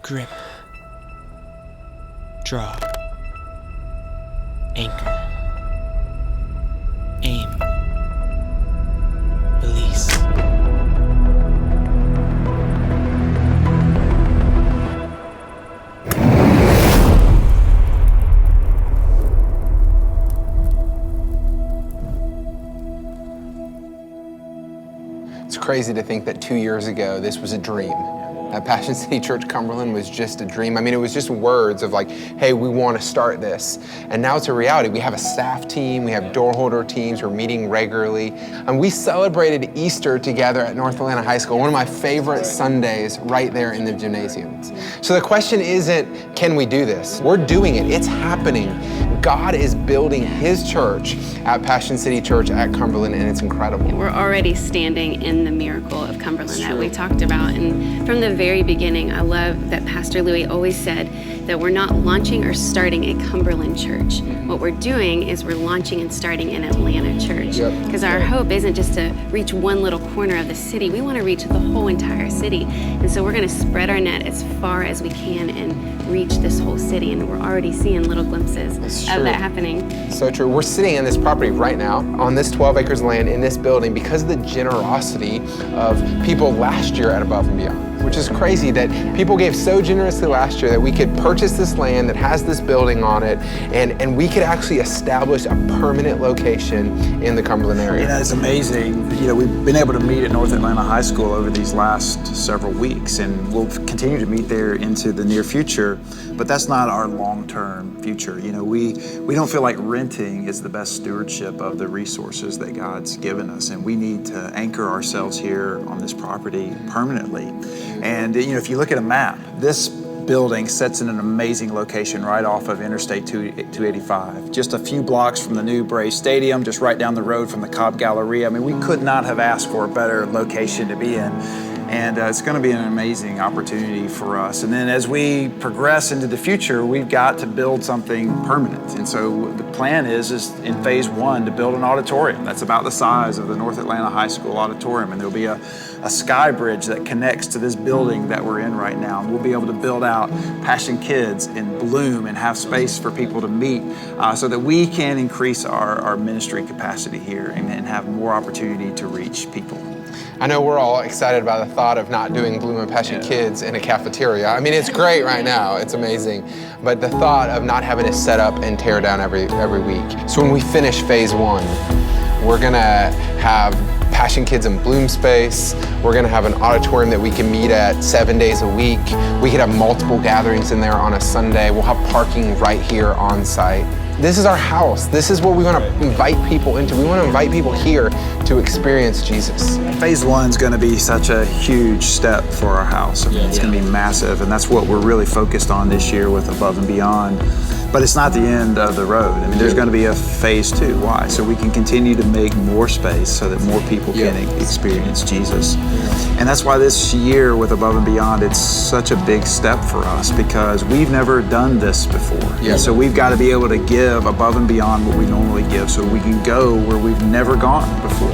Grip. Draw. Anchor. Aim. Release. It's crazy to think that 2 years ago, this was a dream. That Passion City Church Cumberland was just a dream. I mean, it was just words of like, hey, we want to start this. And now it's a reality. We have a staff team, we have door holder teams, we're meeting regularly. And we celebrated Easter together at North Atlanta High School, one of my favorite Sundays right there in the gymnasium. So the question isn't, can we do this? We're doing it, it's happening. God is building His church at Passion City Church at Cumberland, and it's incredible. We're already standing in the miracle of Cumberland that we talked about. And from the very beginning, I love that Pastor Louis always said that we're not launching or starting a Cumberland church. What we're doing is we're launching and starting an Atlanta church. Because our hope isn't just to reach one little corner of the city. We want to reach the whole entire city. And so we're going to spread our net as far as we can and reach this whole city. And we're already seeing little glimpses of that happening. So true. We're sitting in this property right now on this 12 acres of land in this building because of the generosity of people last year at Above and Beyond, which is crazy that people gave so generously last year that we could purchase this land that has this building on it, and we could actually establish a permanent location in the Cumberland area. You know, it's amazing. You know, we've been able to meet at North Atlanta High School over these last several weeks, and we'll continue to meet there into the near future, but that's not our long-term future. You know, we don't feel like renting is the best stewardship of the resources that God's given us, and we need to anchor ourselves here on this property permanently. And you know, if you look at a map, this building sits in an amazing location right off of Interstate 285, just a few blocks from the new Braves Stadium, just right down the road from the Cobb Galleria. I mean, we could not have asked for a better location to be in. And it's going to be an amazing opportunity for us. And then as we progress into the future, we've got to build something permanent. And so the plan is in phase one to build an auditorium that's about the size of the North Atlanta High School auditorium. And there'll be a sky bridge that connects to this building that we're in right now. And we'll be able to build out Passion Kids in Bloom and have space for people to meet so that we can increase our ministry capacity here and have more opportunity to reach people. I know we're all excited about the thought of not doing Bloom and Passion Kids in a cafeteria. I mean, it's great right now, it's amazing. But the thought of not having to set up and tear down every week. So when we finish phase one, we're gonna have Passion Kids in Bloom space. We're gonna have an auditorium that we can meet at 7 days a week. We could have multiple gatherings in there on a Sunday. We'll have parking right here on site. This is our house. This is what we want to invite people into. We want to invite people here to experience Jesus. Phase one is going to be such a huge step for our house. I mean, it's going to be massive, and that's what we're really focused on this year with Above and Beyond. But it's not the end of the road. I mean, there's going to be a phase two. Why? So we can continue to make more space so that more people can experience Jesus. And that's why this year with Above and Beyond, it's such a big step for us because we've never done this before. And so we've got to be able to give above and beyond what we normally give so we can go where we've never gone before.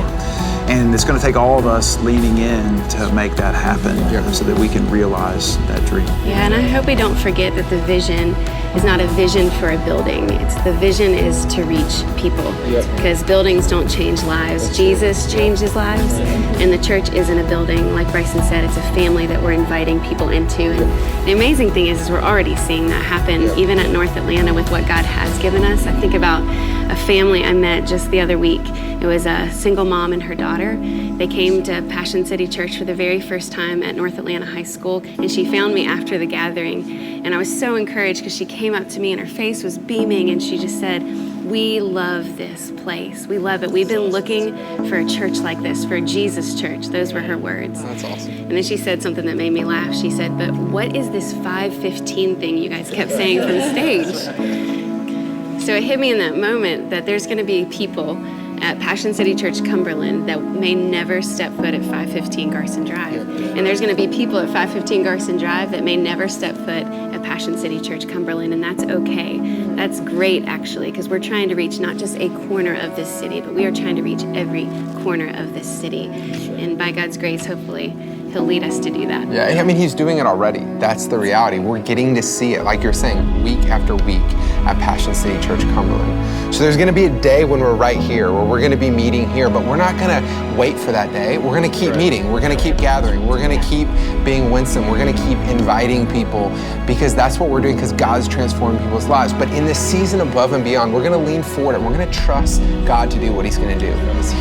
And it's going to take all of us leaning in to make that happen so that we can realize that dream. Yeah, and I hope we don't forget that the vision is not a vision for a building. The vision is to reach people because buildings don't change lives. Jesus changes lives, and the church isn't a building. Like Bryson said, it's a family that we're inviting people into. And the amazing thing is we're already seeing that happen even at North Atlanta with what God has given us. I think about a family I met just the other week. It was a single mom and her daughter. They came to Passion City Church for the very first time at North Atlanta High School, and she found me after the gathering. And I was so encouraged because she came up to me and her face was beaming, and she just said, "We love this place. We love it. We've been looking for a church like this, for a Jesus church." Those were her words. That's awesome. And then she said something that made me laugh. She said, "But what is this 5:15 thing you guys kept saying from the stage?" So it hit me in that moment that there's going to be people at Passion City Church Cumberland that may never step foot at 515 Garson Drive. And there's going to be people at 515 Garson Drive that may never step foot at Passion City Church Cumberland, and that's okay. That's great, actually, because we're trying to reach not just a corner of this city, but we are trying to reach every corner of this city. And by God's grace, hopefully, He'll lead us to do that. Yeah, I mean, he's doing it already. That's the reality. We're getting to see it, like you're saying, week after week at Passion City Church, Cumberland. So there's gonna be a day when we're right here, where we're gonna be meeting here, but we're not gonna wait for that day. We're gonna keep meeting, we're gonna keep gathering, we're gonna keep being winsome, we're gonna keep inviting people, because that's what we're doing, because God's transforming people's lives. But in this season above and beyond, we're gonna lean forward and we're gonna trust God to do what he's gonna do.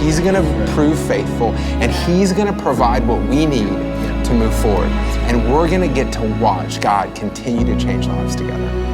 He's gonna prove faithful, and he's gonna provide what we need to move forward. And we're gonna get to watch God continue to change lives together.